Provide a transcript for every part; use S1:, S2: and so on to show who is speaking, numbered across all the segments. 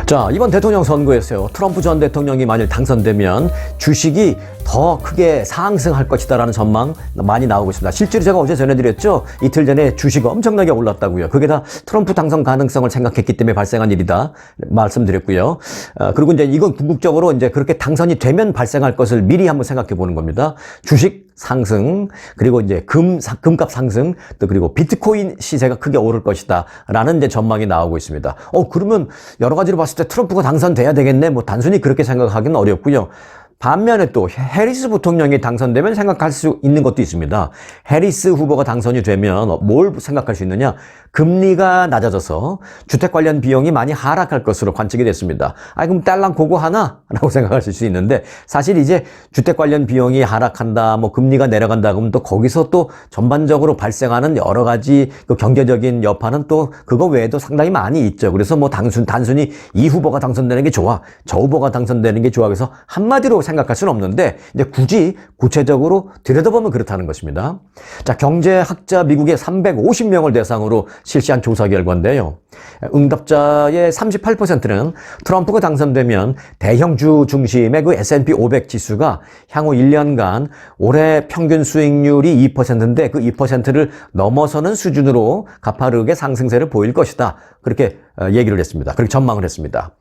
S1: 자, 이번 대통령 선거에서요, 트럼프 전 대통령이 만일 당선되면 주식이 더 크게 상승할 것이다라는 전망 많이 나오고 있습니다. 실제로 제가 어제 전해드렸죠. 이틀 전에 주식 엄청나게 올랐다고요. 그게 다 트럼프 당선 가능성을 생각했기 때문에 발생한 일이다 말씀드렸고요. 그리고 이제 이건 궁극적으로 이제 그렇게 당선이 되면 발생할 것을 미리 한번 생각해 보는 겁니다. 주식 상승, 그리고 이제 금값 상승, 또 그리고 비트코인 시세가 크게 오를 것이다 라는 이제 전망이 나오고 있습니다. 그러면 여러 가지로 봤을 때 트럼프가 당선돼야 되겠네, 뭐 단순히 그렇게 생각하기는 어렵고요. 반면에 또 해리스 부통령이 당선되면 생각할 수 있는 것도 있습니다. 해리스 후보가 당선이 되면 뭘 생각할 수 있느냐? 금리가 낮아져서 주택 관련 비용이 많이 하락할 것으로 관측이 됐습니다. 그럼 딸랑 그거 하나? 라고 생각하실 수 있는데, 사실 이제 주택 관련 비용이 하락한다, 뭐 금리가 내려간다 그러면 또 거기서 또 전반적으로 발생하는 여러 가지 그 경제적인 여파는 또 그거 외에도 상당히 많이 있죠. 그래서 뭐 단순히 이 후보가 당선되는 게 좋아, 저 후보가 당선되는 게 좋아, 그래서 한마디로 생각할 수는 없는데, 이제 굳이 구체적으로 들여다보면 그렇다는 것입니다. 자, 경제학자 미국의 350명을 대상으로 실시한 조사 결과인데요. 응답자의 38%는 트럼프가 당선되면 대형주 중심의 그 S&P 500 지수가 향후 1년간 올해 평균 수익률이 2%인데 그 2%를 넘어서는 수준으로 가파르게 상승세를 보일 것이다. 그렇게 얘기를 했습니다. 그렇게 전망을 했습니다.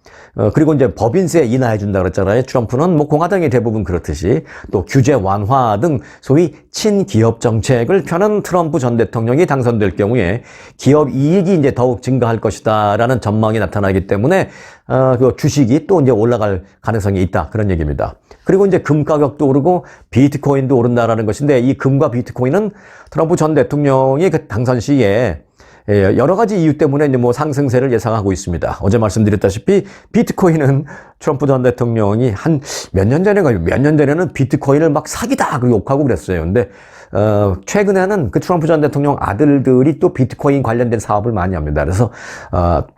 S1: 그리고 이제 법인세 인하해 준다 그랬잖아요. 트럼프는 뭐 공화당이 대부분 그렇듯이 또 규제 완화 등 소위 친기업 정책을 펴는 트럼프 전 대통령이 당선될 경우에 기업 이익이 이제 더욱 증가할 것이다라는 전망이 나타나기 때문에 그 주식이 또 이제 올라갈 가능성이 있다, 그런 얘기입니다. 그리고 이제 금 가격도 오르고 비트코인도 오른다라는 것인데, 이 금과 비트코인은 트럼프 전 대통령이 그 당선 시에 여러 가지 이유 때문에 이제 뭐 상승세를 예상하고 있습니다. 어제 말씀드렸다시피 비트코인은 트럼프 전 대통령이 한 몇 년 전에는 비트코인을 막 사기다 그리고 욕하고 그랬어요. 근데 최근에는 그 트럼프 전 대통령 아들들이 또 비트코인 관련된 사업을 많이 합니다. 그래서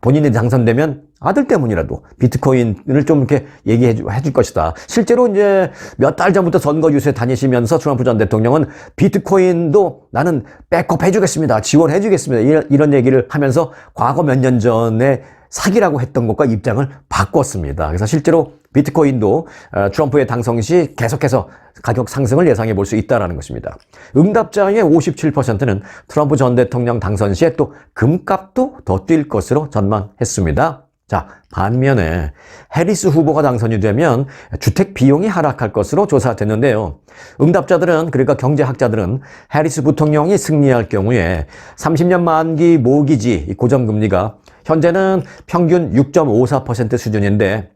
S1: 본인이 당선되면 아들 때문이라도 비트코인을 좀 이렇게 얘기해 줄 것이다. 실제로 이제 몇 달 전부터 선거 유세 다니시면서 트럼프 전 대통령은 비트코인도 나는 백업 해주겠습니다, 지원해 주겠습니다, 이런 얘기를 하면서 과거 몇 년 전에 사기라고 했던 것과 입장을 바꿨습니다. 그래서 실제로 비트코인도 트럼프의 당선 시 계속해서 가격 상승을 예상해 볼 수 있다는 것입니다. 응답자의 57%는 트럼프 전 대통령 당선 시에 또 금값도 더 뛸 것으로 전망했습니다. 자, 반면에 해리스 후보가 당선이 되면 주택 비용이 하락할 것으로 조사됐는데요. 응답자들은, 그러니까 경제학자들은 해리스 부통령이 승리할 경우에 30년 만기 모기지 고정금리가 현재는 평균 6.54% 수준인데,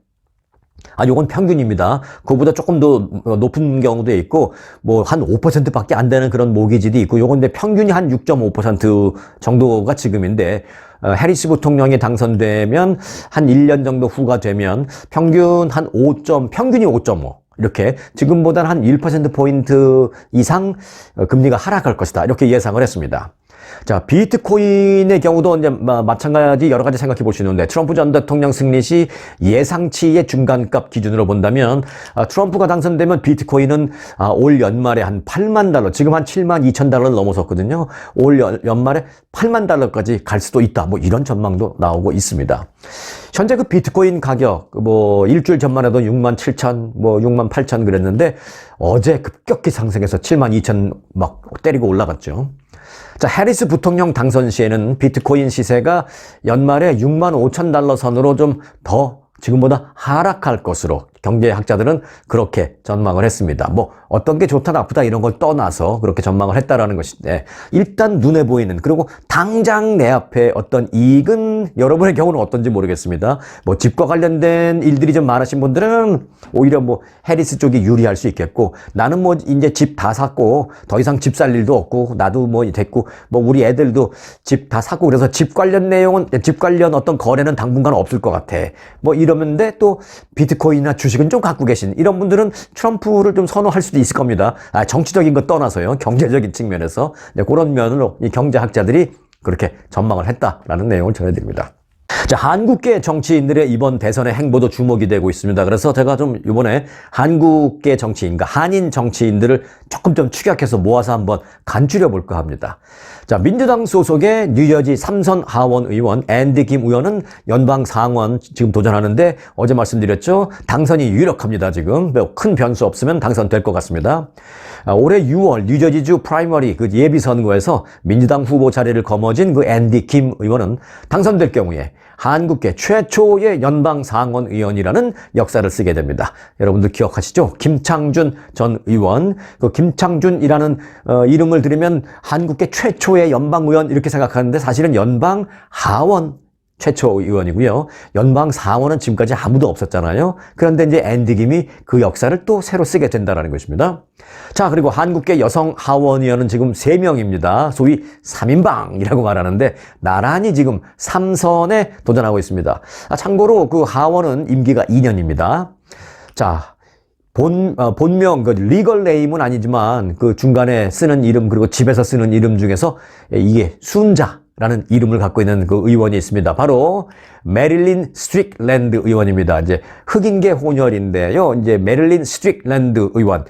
S1: 요건 평균입니다. 그거보다 조금 더 높은 경우도 있고, 뭐 한 5%밖에 안 되는 그런 모기지도 있고, 요건 근데 평균이 한 6.5% 정도가 지금인데, 해리스 부통령이 당선되면 한 1년 정도 후가 되면 평균이 5.5. 이렇게 지금보다는 한 1%포인트 이상 금리가 하락할 것이다, 이렇게 예상을 했습니다. 자, 비트코인의 경우도 이제 마찬가지 여러 가지 생각해 볼 수 있는데, 트럼프 전 대통령 승리 시 예상치의 중간값 기준으로 본다면 트럼프가 당선되면 비트코인은 올 연말에 한 8만 달러, 지금 한 7만 2천 달러를 넘어섰거든요. 올 연말에 8만 달러까지 갈 수도 있다, 뭐 이런 전망도 나오고 있습니다. 현재 그 비트코인 가격, 뭐 일주일 전만 해도 6만 7천, 뭐 6만 8천 그랬는데, 어제 급격히 상승해서 7만 2천 막 때리고 올라갔죠. 자, 해리스 부통령 당선 시에는 비트코인 시세가 연말에 6만 5천 달러 선으로 좀 더 지금보다 하락할 것으로 경제학자들은 그렇게 전망을 했습니다. 뭐 어떤 게 좋다 나쁘다 이런 걸 떠나서 그렇게 전망을 했다라는 것인데, 일단 눈에 보이는, 그리고 당장 내 앞에 어떤 이익은 여러분의 경우는 어떤지 모르겠습니다. 뭐 집과 관련된 일들이 좀 많으신 분들은 오히려 뭐 해리스 쪽이 유리할 수 있겠고, 나는 뭐 이제 집 다 샀고 더 이상 집 살 일도 없고 나도 뭐 됐고 뭐 우리 애들도 집 다 샀고, 그래서 집 관련 어떤 거래는 당분간 없을 것 같아, 뭐 이러는데, 또 비트코인이나 주식은 좀 갖고 계신 이런 분들은 트럼프를 좀 선호할 수도 있을 겁니다. 정치적인 거 떠나서요, 경제적인 측면에서 그런 면으로 이 경제학자들이 그렇게 전망을 했다라는 내용을 전해드립니다. 자, 한국계 정치인들의 이번 대선의 행보도 주목이 되고 있습니다. 그래서 제가 좀 이번에 한국계 정치인과 한인 정치인들을 조금 좀 축약해서 모아서 한번 간추려 볼까 합니다. 자, 민주당 소속의 뉴저지 3선 하원 의원 앤디 김 의원은 연방 상원 지금 도전하는데 어제 말씀드렸죠. 당선이 유력합니다. 지금 매우 큰 변수 없으면 당선될 것 같습니다. 올해 6월 뉴저지주 프라이머리 그 예비 선거에서 민주당 후보 자리를 거머쥔 그 앤디 김 의원은 당선될 경우에 한국계 최초의 연방 상원 의원이라는 역사를 쓰게 됩니다. 여러분들 기억하시죠? 김창준 전 의원. 그 김창준이라는 이름을 들으면 한국계 최초의 연방 의원 이렇게 생각하는데 사실은 연방 하원 최초 의원이고요. 연방 상원은 지금까지 아무도 없었잖아요. 그런데 이제 앤디 김이 그 역사를 또 새로 쓰게 된다는 것입니다. 자, 그리고 한국계 여성 하원 의원은 지금 3명입니다. 소위 3인방이라고 말하는데 나란히 지금 3선에 도전하고 있습니다. 참고로 그 하원은 임기가 2년입니다. 자, 본명, 그 리걸 네임은 아니지만 그 중간에 쓰는 이름 그리고 집에서 쓰는 이름 중에서 이게 순자라는 이름을 갖고 있는 그 의원이 있습니다. 바로 메릴린 스트릭랜드 의원입니다. 이제 흑인계 혼혈인데요. 이제 메릴린 스트릭랜드 의원.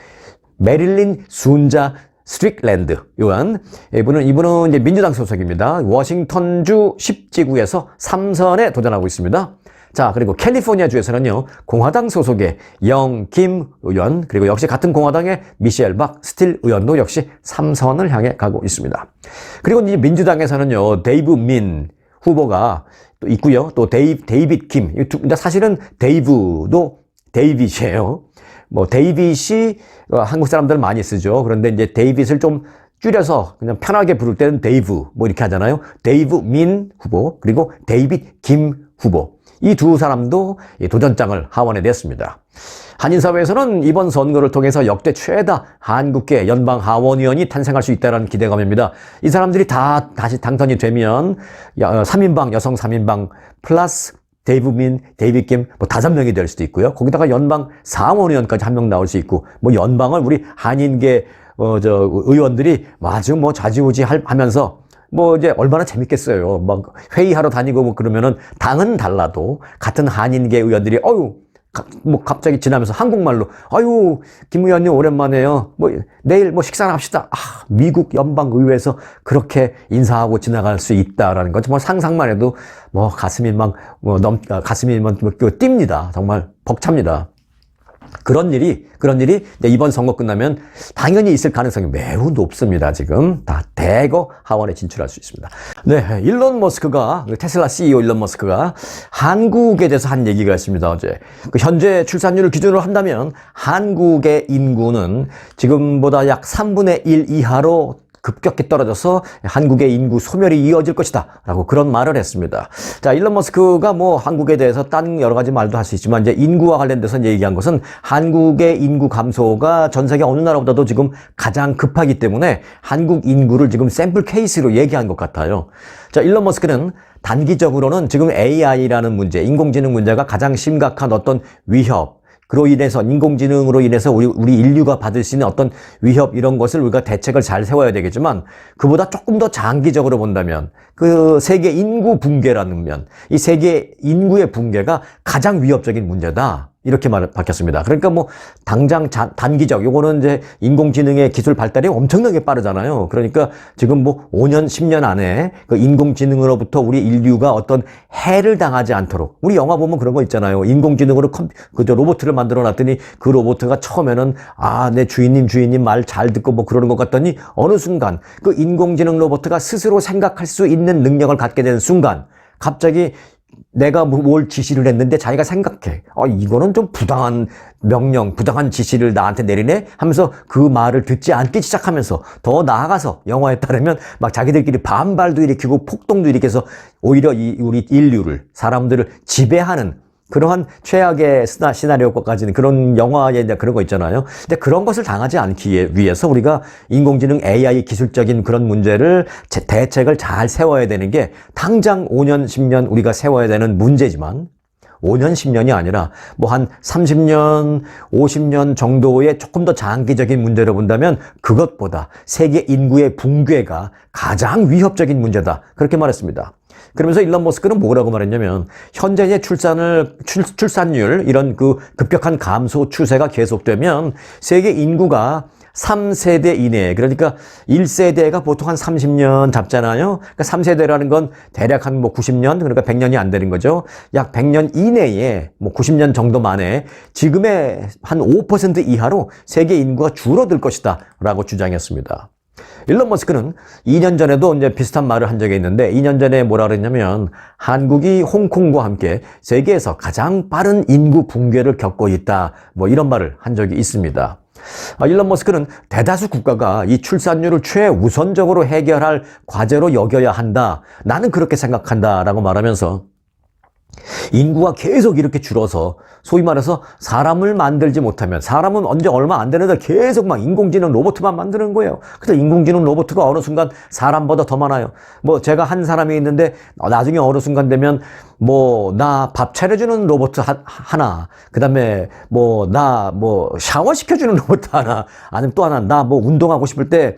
S1: 메릴린 순자 스트릭랜드 의원. 이분은 이제 민주당 소속입니다. 워싱턴주 10지구에서 3선에 도전하고 있습니다. 자, 그리고 캘리포니아주에서는요, 공화당 소속의 영김 의원, 그리고 역시 같은 공화당의 미셸 박 스틸 의원도 역시 3선을 향해 가고 있습니다. 그리고 이제 민주당에서는요, 데이브 민 후보가 또 있고요, 또 데이빗 김, 사실은 데이브도 데이빗이에요. 뭐, 데이빗이 한국 사람들 많이 쓰죠. 그런데 이제 데이빗을 좀 줄여서 그냥 편하게 부를 때는 데이브, 뭐 이렇게 하잖아요. 데이브 민 후보, 그리고 데이빗 김 후보. 이 두 사람도 도전장을 하원에 냈습니다. 한인사회에서는 이번 선거를 통해서 역대 최다 한국계 연방 하원의원이 탄생할 수 있다는 기대감입니다. 이 사람들이 다 다시 당선이 되면 3인방, 여성 3인방 플러스 데이브 민, 데이빗 김, 뭐 5명이 될 수도 있고요. 거기다가 연방 상원의원까지 1명 나올 수 있고, 뭐 연방을 우리 한인계 의원들이 아주 뭐 좌지우지 하면서 뭐 이제 얼마나 재밌겠어요. 막 회의하러 다니고 뭐 그러면은 당은 달라도 같은 한인계 의원들이 뭐 갑자기 지나면서 한국말로 김 의원님 오랜만에요. 뭐 내일 뭐 식사나 합시다. 미국 연방 의회에서 그렇게 인사하고 지나갈 수 있다라는 건 정말 상상만 해도 뭐 가슴이 막 뜁니다. 정말 벅찹니다. 그런 일이 이번 선거 끝나면 당연히 있을 가능성이 매우 높습니다. 지금 다 대거 하원에 진출할 수 있습니다. 네, 일론 머스크가 테슬라 CEO 일론 머스크가 한국에 대해서 한 얘기가 있습니다. 어제 현재 출산율을 기준으로 한다면 한국의 인구는 지금보다 약 3분의 1 이하로 급격히 떨어져서 한국의 인구 소멸이 이어질 것이다 라고 그런 말을 했습니다. 자, 일론 머스크가 뭐 한국에 대해서 딴 여러 가지 말도 할 수 있지만 이제 인구와 관련돼서 얘기한 것은 한국의 인구 감소가 전 세계 어느 나라보다도 지금 가장 급하기 때문에 한국 인구를 지금 샘플 케이스로 얘기한 것 같아요. 자, 일론 머스크는 단기적으로는 지금 AI라는 문제, 인공지능 문제가 가장 심각한 어떤 위협, 그로 인해서 인공지능으로 인해서 우리 인류가 받을 수 있는 어떤 위협 이런 것을 우리가 대책을 잘 세워야 되겠지만 그보다 조금 더 장기적으로 본다면 그 세계 인구 붕괴라는 면, 이 세계 인구의 붕괴가 가장 위협적인 문제다. 이렇게 밝혔습니다. 그러니까 뭐 당장 단기적 요거는 이제 인공지능의 기술 발달이 엄청나게 빠르잖아요. 그러니까 지금 뭐 5년, 10년 안에 그 인공지능으로부터 우리 인류가 어떤 해를 당하지 않도록 우리 영화 보면 그런 거 있잖아요. 인공지능으로 로봇을 만들어 놨더니 그 로봇가 처음에는 내 주인님 말 잘 듣고 뭐 그러는 것 같더니 어느 순간 그 인공지능 로봇가 스스로 생각할 수 있는 능력을 갖게 되는 순간 갑자기 내가 뭘 지시를 했는데 자기가 생각해. 이거는 좀 부당한 명령, 부당한 지시를 나한테 내리네? 하면서 그 말을 듣지 않기 시작하면서 더 나아가서 영화에 따르면 막 자기들끼리 반발도 일으키고 폭동도 일으켜서 오히려 우리 인류를, 사람들을 지배하는 그러한 최악의 시나리오까지는 그런 영화에 이제 그런 거 있잖아요. 근데 그런 것을 당하지 않기 위해서 우리가 인공지능 AI 기술적인 그런 문제를 대책을 잘 세워야 되는 게 당장 5년, 10년 우리가 세워야 되는 문제지만 5년, 10년이 아니라 뭐 한 30년, 50년 정도의 조금 더 장기적인 문제로 본다면 그것보다 세계 인구의 붕괴가 가장 위협적인 문제다. 그렇게 말했습니다. 그러면서 일론 머스크는 뭐라고 말했냐면 현재의 출산율 이런 그 급격한 감소 추세가 계속되면 세계 인구가 3세대 이내, 그러니까 1세대가 보통 한 30년 잡잖아요. 그러니까 3세대라는 건 대략 한 뭐 90년, 그러니까 100년이 안 되는 거죠. 약 100년 이내에 뭐 90년 정도 만에 지금의 한 5% 이하로 세계 인구가 줄어들 것이다 라고 주장했습니다. 일론 머스크는 2년 전에도 이제 비슷한 말을 한 적이 있는데 2년 전에 뭐라 그랬냐면 한국이 홍콩과 함께 세계에서 가장 빠른 인구 붕괴를 겪고 있다. 뭐 이런 말을 한 적이 있습니다. 일론 머스크는 대다수 국가가 이 출산율을 최우선적으로 해결할 과제로 여겨야 한다. 나는 그렇게 생각한다. 라고 말하면서 인구가 계속 이렇게 줄어서 소위 말해서 사람을 만들지 못하면 사람은 언제 얼마 안 되는데 계속 막 인공지능 로봇만 만드는 거예요. 그래서 인공지능 로봇가 어느 순간 사람보다 더 많아요. 뭐 제가 한 사람이 있는데 나중에 어느 순간 되면 뭐 나 밥 차려주는 로봇 하나, 그다음에 뭐 나 뭐 샤워 시켜주는 로봇 하나, 아니면 또 하나 나 뭐 운동하고 싶을 때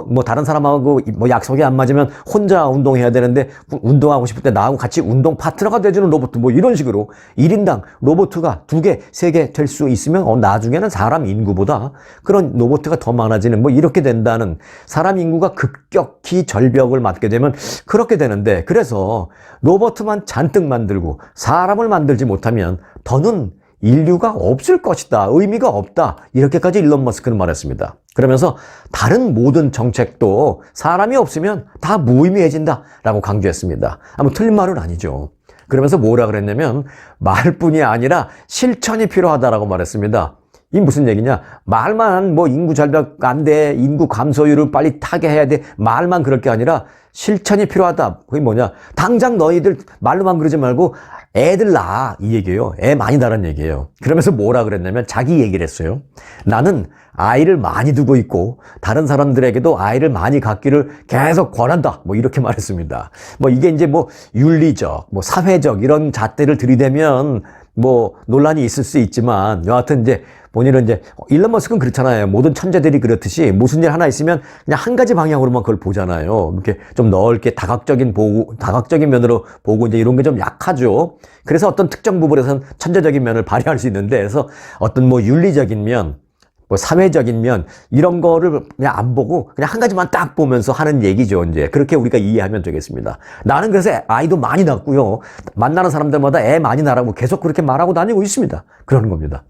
S1: 뭐 다른 사람하고 뭐 약속이 안 맞으면 혼자 운동해야 되는데 운동하고 싶을 때 나하고 같이 운동 파트너가 돼주는 로봇, 뭐 이런 식으로 1인당 로봇가 2개, 3개 될 수 있으면 나중에는 사람 인구보다 그런 로봇가 더 많아지는 뭐 이렇게 된다는, 사람 인구가 급격히 절벽을 맞게 되면 그렇게 되는데, 그래서 로봇만 잔뜩 만들고 사람을 만들지 못하면 더는 인류가 없을 것이다. 의미가 없다. 이렇게까지 일론 머스크는 말했습니다. 그러면서 다른 모든 정책도 사람이 없으면 다 무의미해진다 라고 강조했습니다. 아무 틀린 말은 아니죠. 그러면서 뭐라 그랬냐면 말뿐이 아니라 실천이 필요하다라고 말했습니다. 이 무슨 얘기냐? 말만 뭐 인구 절벽 안 돼, 인구 감소율을 빨리 타게 해야 돼, 말만 그럴 게 아니라 실천이 필요하다. 그게 뭐냐? 당장 너희들 말로만 그러지 말고 애들 낳아, 이 얘기예요. 애 많이 낳으라는 얘기예요. 그러면서 뭐라 그랬냐면 자기 얘기를 했어요. 나는 아이를 많이 두고 있고 다른 사람들에게도 아이를 많이 갖기를 계속 권한다. 뭐 이렇게 말했습니다. 뭐 이게 이제 뭐 윤리적, 뭐 사회적 이런 잣대를 들이대면 뭐 논란이 있을 수 있지만 여하튼 이제 본인은 이제 일론 머스크는 그렇잖아요. 모든 천재들이 그렇듯이 무슨 일 하나 있으면 그냥 한 가지 방향으로만 그걸 보잖아요. 이렇게 좀 넓게 다각적인 면으로 보고 이제 이런 게 좀 약하죠. 그래서 어떤 특정 부분에서는 천재적인 면을 발휘할 수 있는데, 그래서 어떤 뭐 윤리적인 면, 뭐 사회적인 면 이런 거를 그냥 안 보고 그냥 한 가지만 딱 보면서 하는 얘기죠. 이제 그렇게 우리가 이해하면 되겠습니다. 나는 그래서 아이도 많이 낳고요, 만나는 사람들마다 애 많이 낳으라고 계속 그렇게 말하고 다니고 있습니다. 그러는 겁니다.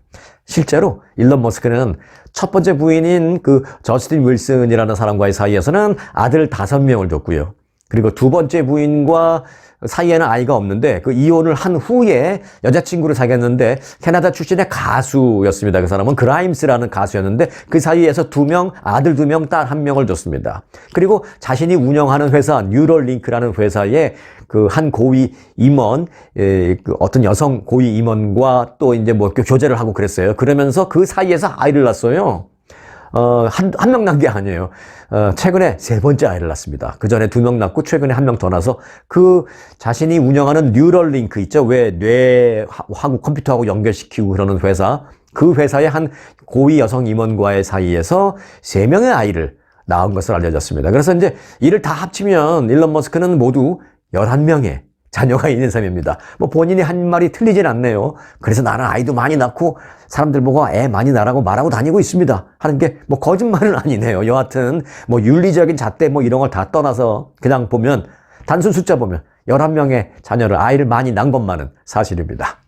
S1: 실제로 일론 머스크는 첫 번째 부인인 그 저스틴 윌슨이라는 사람과의 사이에서는 아들 5명을 뒀고요. 그리고 두 번째 부인과 사이에는 아이가 없는데 그 이혼을 한 후에 여자친구를 사귀었는데 캐나다 출신의 가수였습니다. 그 사람은 그라임스라는 가수였는데 그 사이에서 2명, 아들 2명, 딸 1명을 뒀습니다. 그리고 자신이 운영하는 회사 뉴럴링크라는 회사에 그 한 고위 임원, 그 어떤 여성 고위 임원과 또 이제 뭐 교제를 하고 그랬어요. 그러면서 그 사이에서 아이를 낳았어요. 한 명 낳은 게 아니에요. 최근에 3번째 아이를 낳습니다. 그 전에 2명 낳고 최근에 1명 더 낳아서 그 자신이 운영하는 뉴럴링크 있죠? 왜 뇌하고 컴퓨터하고 연결시키고 그러는 회사, 그 회사의 한 고위 여성 임원과의 사이에서 3명의 아이를 낳은 것으로 알려졌습니다. 그래서 이제 이를 다 합치면 일론 머스크는 모두 11명의 자녀가 있는 사람입니다. 뭐 본인이 한 말이 틀리진 않네요. 그래서 나는 아이도 많이 낳고 사람들 보고 애 많이 낳으라고 말하고 다니고 있습니다 하는 게 뭐 거짓말은 아니네요. 여하튼 뭐 윤리적인 잣대 뭐 이런 걸 다 떠나서 그냥 보면 단순 숫자 보면 11명의 자녀를, 아이를 많이 낳은 것만은 사실입니다.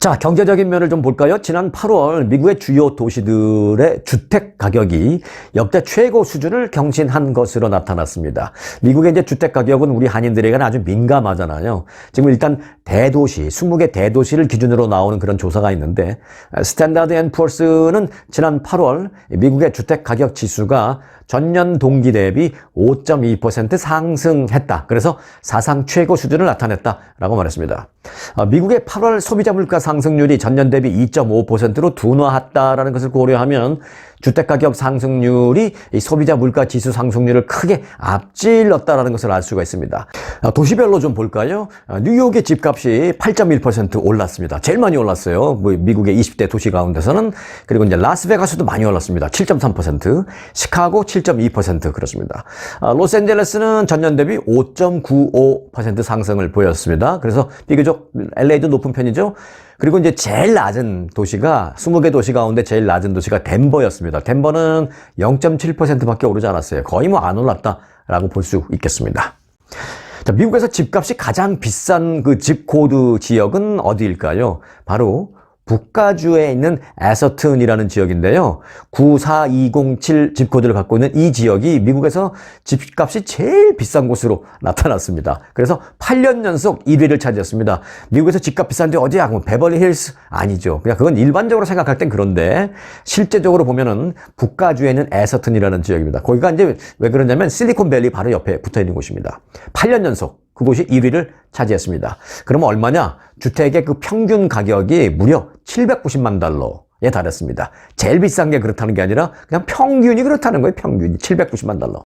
S1: 자, 경제적인 면을 좀 볼까요? 지난 8월 미국의 주요 도시들의 주택 가격이 역대 최고 수준을 경신한 것으로 나타났습니다. 미국의 이제 주택 가격은 우리 한인들에게는 아주 민감하잖아요. 지금 일단 대도시, 20개 대도시를 기준으로 나오는 그런 조사가 있는데, 스탠다드 앤 푸어스는 지난 8월 미국의 주택 가격 지수가 전년 동기 대비 5.2% 상승했다. 그래서 사상 최고 수준을 나타냈다라고 말했습니다. 미국의 8월 소비자 물가 상승률이 전년 대비 2.5%로 둔화했다라는 것을 고려하면 주택가격 상승률이 이 소비자 물가 지수 상승률을 크게 앞질렀다라는 것을 알 수가 있습니다. 도시별로 좀 볼까요? 뉴욕의 집값이 8.1% 올랐습니다. 제일 많이 올랐어요. 뭐 미국의 20대 도시 가운데서는. 그리고 이제 라스베가스도 많이 올랐습니다. 7.3%, 시카고 7.2% 그렇습니다. 로스앤젤레스는 전년 대비 5.95% 상승을 보였습니다. 그래서 비교적 LA도 높은 편이죠. 그리고 이제 제일 낮은 도시가 20개 도시 가운데 제일 낮은 도시가 덴버였습니다. 덴버는 0.7%밖에 오르지 않았어요. 거의 뭐 안 올랐다라고 볼 수 있겠습니다. 자, 미국에서 집값이 가장 비싼 그 집코드 지역은 어디일까요? 바로 북가주에 있는 애서튼이라는 지역인데요. 94207 집코드를 갖고 있는 이 지역이 미국에서 집값이 제일 비싼 곳으로 나타났습니다. 그래서 8년 연속 1위를 차지했습니다. 미국에서 집값 비싼데 어디야? 그럼 베벌리 힐스? 아니죠. 그냥 그건 일반적으로 생각할 땐 그런데 실제적으로 보면은 북가주에 있는 애서튼이라는 지역입니다. 거기가 이제 왜 그러냐면 실리콘밸리 바로 옆에 붙어 있는 곳입니다. 8년 연속 그곳이 1위를 차지했습니다. 그러면 얼마냐? 주택의 그 평균 가격이 무려 790만 달러에 달했습니다. 제일 비싼 게 그렇다는 게 아니라 그냥 평균이 그렇다는 거예요. 평균이 790만 달러.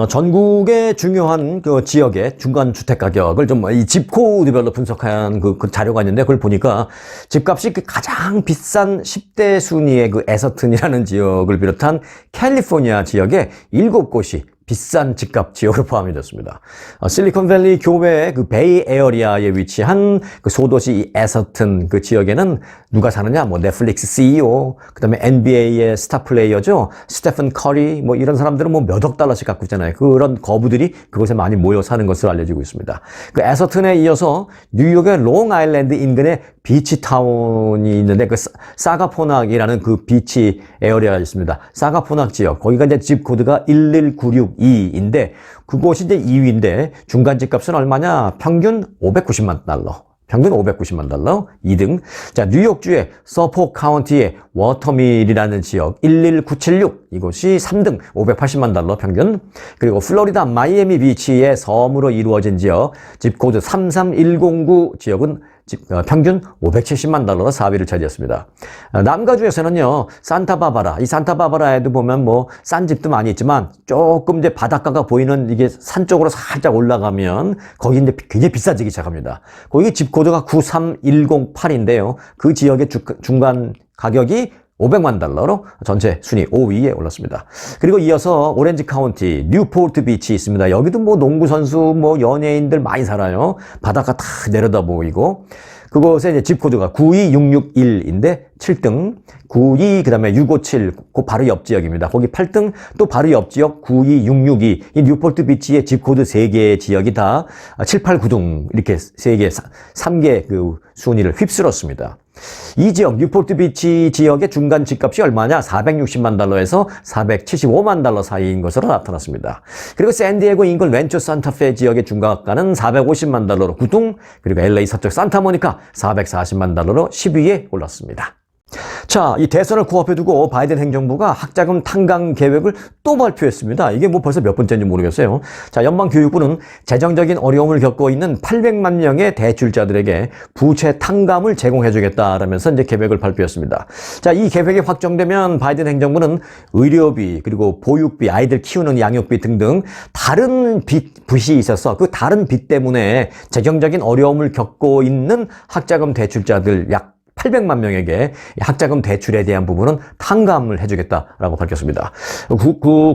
S1: 전국의 중요한 그 지역의 중간 주택 가격을 좀 이 집코드별로 분석한 그 자료가 있는데 그걸 보니까 집값이 그 가장 비싼 10대 순위의 그 애서튼이라는 지역을 비롯한 캘리포니아 지역의 7곳이 비싼 집값 지역으로 포함이 됐습니다. 실리콘밸리 교외의 그 베이 에어리아에 위치한 그 소도시 이 애서튼 그 지역에는 누가 사느냐? 뭐 넷플릭스 CEO, 그다음에 NBA의 스타 플레이어죠. 스테픈 커리, 뭐 이런 사람들은 뭐 몇 억 달러씩 갖고 있잖아요. 그런 거부들이 그곳에 많이 모여 사는 것으로 알려지고 있습니다. 그 애서튼에 이어서 뉴욕의 롱아일랜드 인근에 비치타운이 있는데 그 사가포낙이라는 그 비치 에어리아가 있습니다. 사가포낙 지역. 거기가 이제 집 코드가 11962인데 그곳이 이제 2위인데 중간 집값은 얼마냐? 평균 590만 달러. 평균 590만 달러. 2등. 자, 뉴욕주의 서포크 카운티의 워터밀이라는 지역 11976 이곳이 3등 580만 달러 평균. 그리고 플로리다 마이애미 비치의 섬으로 이루어진 지역 집 코드 33109 지역은 평균 570만 달러로 4위를 차지했습니다. 남가주에서는요, 산타바바라, 이 산타바바라에도 보면 뭐 싼 집도 많이 있지만 조금 이제 바닷가가 보이는 이게 산 쪽으로 살짝 올라가면 거기 이제 굉장히 비싸지기 시작합니다. 거기 집 코드가 93108인데요. 그 지역의 중간 가격이 500만 달러로 전체 순위 5위에 올랐습니다. 그리고 이어서 오렌지 카운티 뉴포트 비치 있습니다. 여기도 뭐 농구 선수, 뭐 연예인들 많이 살아요. 바닷가 다 내려다 보이고 그곳에 이제 집 코드가 92661인데 7등, 92 그다음에 657 그 바로 옆 지역입니다. 거기 8등 또 바로 옆 지역 92662 이 뉴포트 비치의 집 코드 3개의 지역이 다 7, 8, 9등 이렇게 3개 그 순위를 휩쓸었습니다. 이 지역 뉴포트 비치 지역의 중간 집값이 얼마냐? 460만 달러에서 475만 달러 사이인 것으로 나타났습니다. 그리고 샌디에고 인근 렌초 산타페 지역의 중간가는 450만 달러로 9등, 그리고 LA 서쪽 산타모니카 440만 달러로 10위에 올랐습니다. 자, 이 대선을 코앞에 두고 바이든 행정부가 학자금 탕감 계획을 또 발표했습니다. 이게 뭐 벌써 몇 번째인지 모르겠어요. 자, 연방교육부는 재정적인 어려움을 겪고 있는 800만 명의 대출자들에게 부채 탕감을 제공해주겠다라면서 이제 계획을 발표했습니다. 자, 이 계획이 확정되면 바이든 행정부는 의료비, 그리고 보육비, 아이들 키우는 양육비 등등 다른 빚이 있어서 그 다른 빚 때문에 재정적인 어려움을 겪고 있는 학자금 대출자들 약 800만 명에게 학자금 대출에 대한 부분은 탕감을 해주겠다라고 밝혔습니다.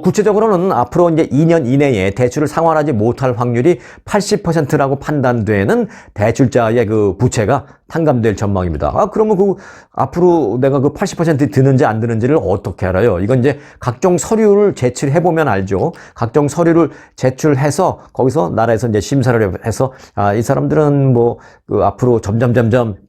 S1: 구체적으로는 앞으로 이제 2년 이내에 대출을 상환하지 못할 확률이 80%라고 판단되는 대출자의 그 부채가 탕감될 전망입니다. 그러면 앞으로 내가 그 80% 드는지 안 드는지를 어떻게 알아요? 이건 이제 각종 서류를 제출해보면 알죠. 각종 서류를 제출해서 거기서 나라에서 이제 심사를 해서 이 사람들은 뭐 그 앞으로 점점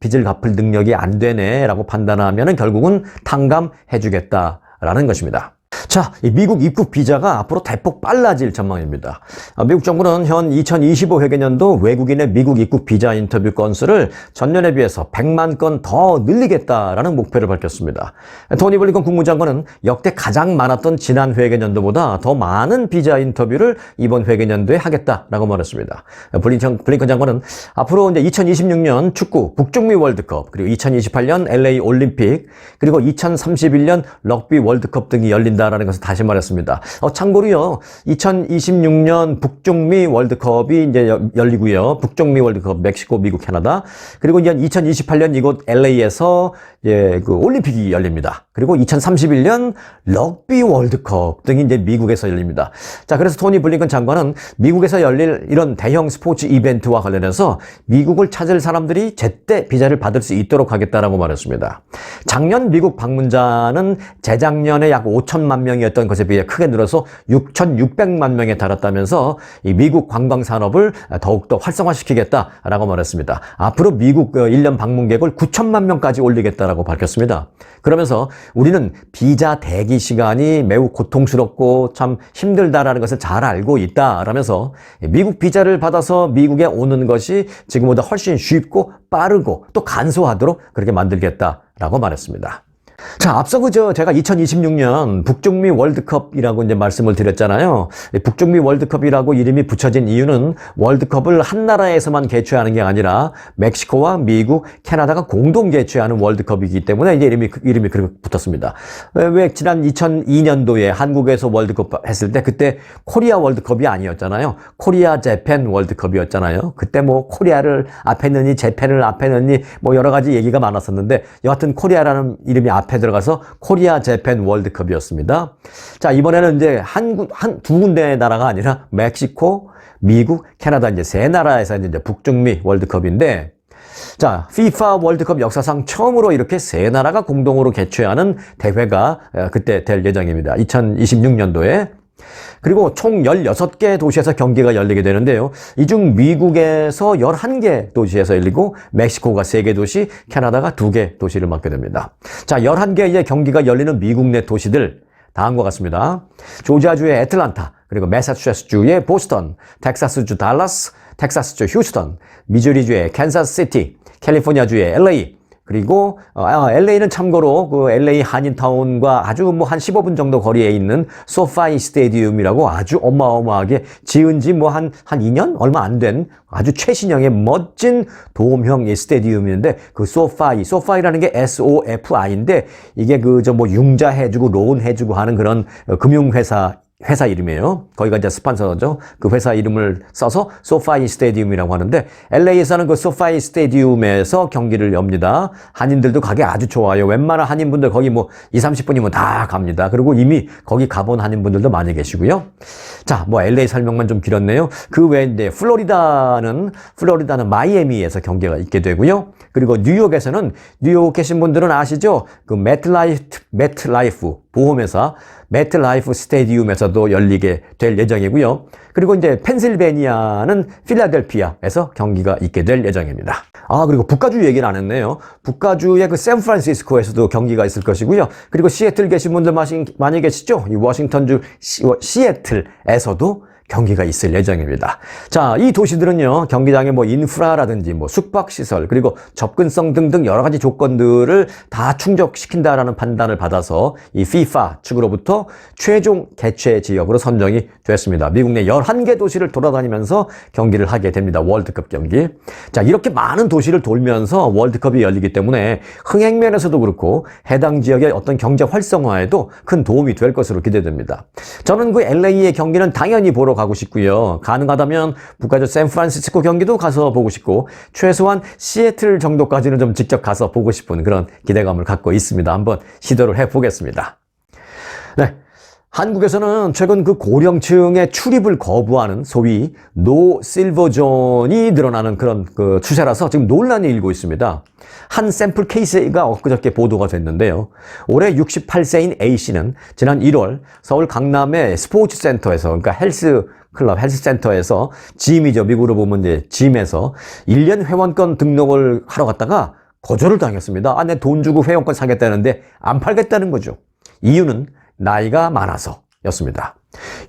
S1: 빚을 갚을 능력이 안 되네라고 판단하면은 결국은 탕감해주겠다라는 것입니다. 자, 이 미국 입국 비자가 앞으로 대폭 빨라질 전망입니다. 미국 정부는 현 2025 회계년도 외국인의 미국 입국 비자 인터뷰 건수를 전년에 비해서 100만 건 더 늘리겠다라는 목표를 밝혔습니다. 토니 블링컨 국무장관은 역대 가장 많았던 지난 회계년도보다 더 많은 비자 인터뷰를 이번 회계년도에 하겠다라고 말했습니다. 블링컨 장관은 앞으로 이제 2026년 축구 북중미 월드컵, 그리고 2028년 LA 올림픽, 그리고 2031년 럭비 월드컵 등이 열린다라는 것을 다시 말했습니다. 참고로요, 2026년 북중미 월드컵이 이제 열리고요. 북중미 월드컵 멕시코, 미국, 캐나다. 그리고 이제 2028년 이곳 LA에서 이제 그 올림픽이 열립니다. 그리고 2031년 럭비 월드컵 등이 이제 미국에서 열립니다. 자, 그래서 토니 블링컨 장관은 미국에서 열릴 이런 대형 스포츠 이벤트와 관련해서 미국을 찾을 사람들이 제때 비자를 받을 수 있도록 하겠다라고 말했습니다. 작년 미국 방문자는 재작년에 약 5천만 명이었던 것에 비해 크게 늘어서 6,600만 명에 달았다면서 이 미국 관광 산업을 더욱더 활성화시키겠다라고 말했습니다. 앞으로 미국 1년 방문객을 9천만 명까지 올리겠다라고 밝혔습니다. 그러면서 우리는 비자 대기 시간이 매우 고통스럽고 참 힘들다라는 것을 잘 알고 있다라면서 미국 비자를 받아서 미국에 오는 것이 지금보다 훨씬 쉽고 빠르고 또 간소하도록 그렇게 만들겠다라고 말했습니다. 자, 앞서 제가 2026년 북중미 월드컵이라고 이제 말씀을 드렸잖아요. 북중미 월드컵이라고 이름이 붙여진 이유는 월드컵을 한 나라에서만 개최하는 게 아니라 멕시코와 미국, 캐나다가 공동 개최하는 월드컵이기 때문에 이제 이름이 그렇게 붙었습니다. 왜 지난 2002년도에 한국에서 월드컵 했을 때 그때 코리아 월드컵이 아니었잖아요. 코리아 재팬 월드컵이었잖아요. 그때 뭐 코리아를 앞에 넣니, 재팬을 앞에 넣니 뭐 여러 가지 얘기가 많았었는데 여하튼 코리아라는 이름이 앞에 들어가서 코리아 재팬 월드컵이었습니다. 자, 이번에는 이제 두 군데 나라가 아니라 멕시코, 미국, 캐나다 이제 세 나라에서 이제 북중미 월드컵인데, 자, FIFA 월드컵 역사상 처음으로 이렇게 세 나라가 공동으로 개최하는 대회가 그때 될 예정입니다. 2026년도에. 그리고 총 16개 도시에서 경기가 열리게 되는데요. 이 중 미국에서 11개 도시에서 열리고 멕시코가 3개 도시, 캐나다가 2개 도시를 맡게 됩니다. 자, 11개 이제 경기가 열리는 미국 내 도시들 다음과 같습니다. 조지아주의 애틀란타, 그리고 매사추세츠주의 보스턴, 텍사스주 달라스, 텍사스주 휴스턴, 미주리주의 캔자스시티, 캘리포니아주의 LA, 그리고 LA는 참고로 그 LA 한인타운과 아주 뭐 한 15분 정도 거리에 있는 소파이 스테디움이라고 아주 어마어마하게 지은 지 뭐 한 2년 얼마 안 된 아주 최신형의 멋진 도움형 스테디움인데, 그 소파이라는 게 SOFI인데 이게 뭐 융자 해주고 론 해주고 하는 그런 회사 이름이에요. 거기가 이제 스폰서죠. 그 회사 이름을 써서 소파이 스테디움이라고 하는데, LA에서는 그 소파이 스테디움에서 경기를 엽니다. 한인들도 가기 아주 좋아요. 웬만한 한인분들 거기 뭐 20-30분이면 다 갑니다. 그리고 이미 거기 가본 한인분들도 많이 계시고요. 자, 뭐 LA 설명만 좀 길었네요. 그 외에 이제 플로리다는 마이애미에서 경기가 있게 되고요. 그리고 뉴욕에서는, 뉴욕 계신 분들은 아시죠? 그 매트라이프 보험회사 매트라이프 스테디움에서도 열리게 될 예정이고요. 그리고 이제 펜실베니아는 필라델피아에서 경기가 있게 될 예정입니다. 그리고 북가주 얘기는 안 했네요. 북가주의 그 샌프란시스코에서도 경기가 있을 것이고요. 그리고 시애틀 계신 분들 많이 계시죠? 이 워싱턴주 시애틀에서도 경기가 있을 예정입니다. 자, 이 도시들은요, 경기장의 뭐 인프라라든지 뭐 숙박시설, 그리고 접근성 등등 여러 가지 조건들을 다 충족시킨다라는 판단을 받아서 이 FIFA 측으로부터 최종 개최 지역으로 선정이 됐습니다. 미국 내 11개 도시를 돌아다니면서 경기를 하게 됩니다. 월드컵 경기. 자, 이렇게 많은 도시를 돌면서 월드컵이 열리기 때문에 흥행면에서도 그렇고 해당 지역의 어떤 경제 활성화에도 큰 도움이 될 것으로 기대됩니다. 저는 그 LA의 경기는 당연히 보러 가고 싶고요. 가능하다면 북가주 샌프란시스코 경기도 가서 보고 싶고, 최소한 시애틀 정도까지는 좀 직접 가서 보고 싶은 그런 기대감을 갖고 있습니다. 한번 시도를 해보겠습니다. 네. 한국에서는 최근 그 고령층의 출입을 거부하는 소위 노 실버 존이 늘어나는 그런 그 추세라서 지금 논란이 일고 있습니다. 한 샘플 케이스가 엊그저께 보도가 됐는데요. 올해 68세인 A씨는 지난 1월 서울 강남의 스포츠센터에서, 그러니까 헬스센터에서 짐이죠. 미국으로 보면 이제 짐에서 1년 회원권 등록을 하러 갔다가 거절을 당했습니다. 내 돈 주고 회원권 사겠다는데 안 팔겠다는 거죠. 이유는 나이가 많아서였습니다.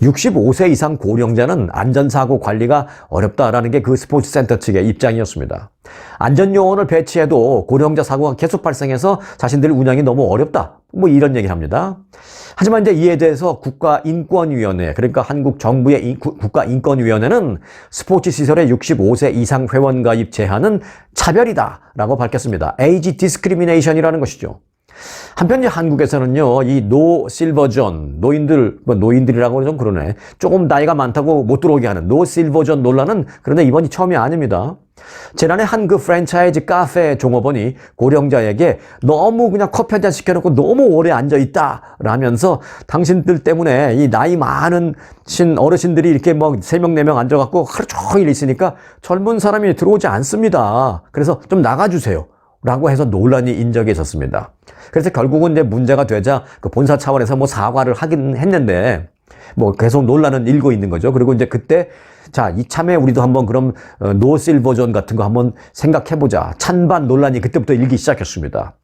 S1: 65세 이상 고령자는 안전사고 관리가 어렵다라는 게 그 스포츠센터 측의 입장이었습니다. 안전요원을 배치해도 고령자 사고가 계속 발생해서 자신들 운영이 너무 어렵다. 뭐 이런 얘기를 합니다. 하지만 이제 이에 대해서 국가인권위원회, 그러니까 한국 정부의 국가인권위원회는 스포츠 시설의 65세 이상 회원 가입 제한은 차별이다라고 밝혔습니다. 에이지 디스크리미네이션이라는 것이죠. 한편 이제 한국에서는요, 이 노 실버존, 노인들이라고 좀 그러네. 조금 나이가 많다고 못 들어오게 하는 노 실버존 논란은 그런데 이번이 처음이 아닙니다. 지난해 한 그 프랜차이즈 카페 종업원이 고령자에게 너무 그냥 커피 한 잔 시켜놓고 너무 오래 앉아있다 라면서 당신들 때문에 이 나이 많은 어르신들이 이렇게 뭐 3명, 4명 앉아갖고 하루 종일 있으니까 젊은 사람이 들어오지 않습니다. 그래서 좀 나가주세요. 라고 해서 논란이 인 적이 있었습니다. 그래서 결국은 이제 문제가 되자 그 본사 차원에서 뭐 사과를 하긴 했는데 뭐 계속 논란은 일고 있는 거죠. 그리고 이제 그때 자, 이참에 우리도 한번 그럼 노 실버존 같은 거 한번 생각해보자. 찬반 논란이 그때부터 일기 시작했습니다.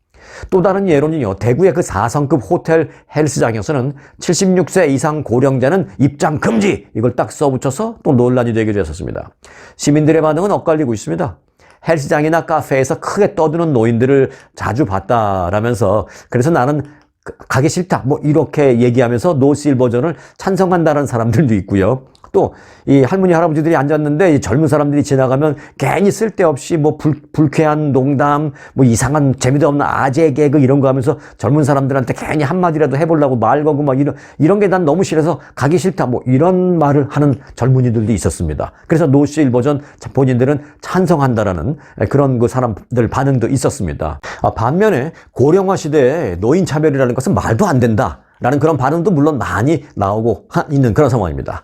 S1: 또 다른 예로는요, 대구의 그 4성급 호텔 헬스장에서는 76세 이상 고령자는 입장 금지! 이걸 딱 써붙여서 또 논란이 되기도 했었습니다. 시민들의 반응은 엇갈리고 있습니다. 헬스장이나 카페에서 크게 떠드는 노인들을 자주 봤다라면서 그래서 나는 가기 싫다 뭐 이렇게 얘기하면서 노 실버존을 찬성한다는 사람들도 있고요. 또 이 할머니 할아버지들이 앉았는데 이 젊은 사람들이 지나가면 괜히 쓸데없이 뭐 불쾌한 농담, 뭐 이상한 재미도 없는 아재 개그 이런 거 하면서 젊은 사람들한테 괜히 한마디라도 해보려고 말 걸고 막 이런 게 난 너무 싫어서 가기 싫다 뭐 이런 말을 하는 젊은이들도 있었습니다. 그래서 노 실버존 본인들은 찬성한다라는 그런 그 사람들 반응도 있었습니다. 반면에 고령화 시대에 노인 차별이라는 것은 말도 안 된다. 라는 그런 반응도 물론 많이 나오고 있는 그런 상황입니다.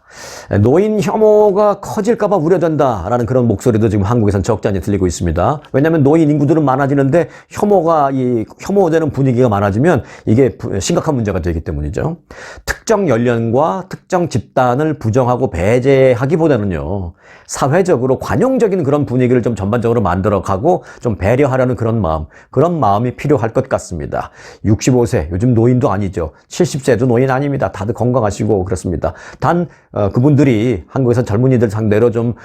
S1: 노인 혐오가 커질까봐 우려된다라는 그런 목소리도 지금 한국에선 적잖이 들리고 있습니다. 왜냐하면 노인 인구들은 많아지는데 혐오되는 분위기가 많아지면 이게 심각한 문제가 되기 때문이죠. 특정 연령과 특정 집단을 부정하고 배제하기보다는요, 사회적으로 관용적인 그런 분위기를 좀 전반적으로 만들어가고 좀 배려하려는 그런 마음이 필요할 것 같습니다. 65세, 요즘 노인도 아니죠. 70세도 노인 아닙니다. 다들 건강하시고 그렇습니다. 단 그분들이 한국에서 젊은이들 상대로 좀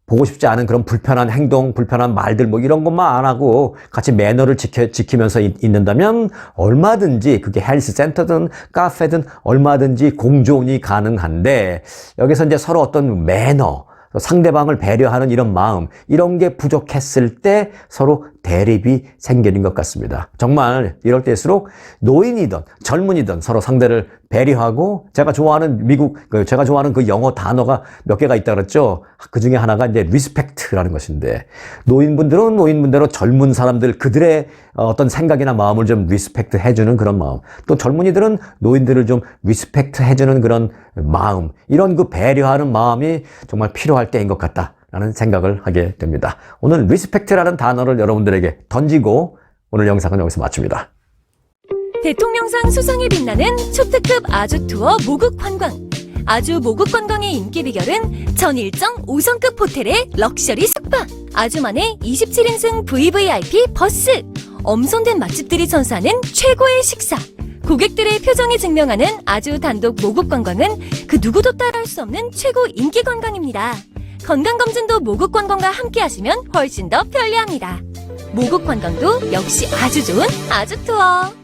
S1: 보고 싶지 않은 그런 불편한 행동, 불편한 말들 뭐 이런 것만 안 하고 같이 매너를 지키면서 있는다면 얼마든지 그게 헬스센터든 카페든 얼마든지 공존이 가능한데 여기서 이제 서로 어떤 매너, 상대방을 배려하는 이런 마음, 이런 게 부족했을 때 서로 대립이 생기는 것 같습니다. 정말 이럴 때일수록 노인이든 젊은이든 서로 상대를 배려하고 제가 좋아하는 그 영어 단어가 몇 개가 있다 그랬죠. 그 중에 하나가 이제 리스펙트라는 것인데 노인분들은 노인분대로 젊은 사람들 그들의 어떤 생각이나 마음을 좀 리스펙트 해주는 그런 마음, 또 젊은이들은 노인들을 좀 리스펙트 해주는 그런 마음, 이런 그 배려하는 마음이 정말 필요할 때인 것 같다. 라는 생각을 하게 됩니다. 오늘 리스펙트라는 단어를 여러분들에게 던지고 오늘 영상은 여기서 마칩니다.
S2: 대통령상 수상에 빛나는 초특급 아주 투어 모국 관광. 아주 모국 관광의 인기 비결은 전 일정 5성급 호텔의 럭셔리 숙박. 아주만의 27인승 VVIP 버스. 엄선된 맛집들이 선사하는 최고의 식사. 고객들의 표정이 증명하는 아주 단독 모국 관광은 그 누구도 따라할 수 없는 최고 인기 관광입니다. 건강검진도 모국 관광과 함께 하시면 훨씬 더 편리합니다. 모국 관광도 역시 아주 좋은 아주 투어.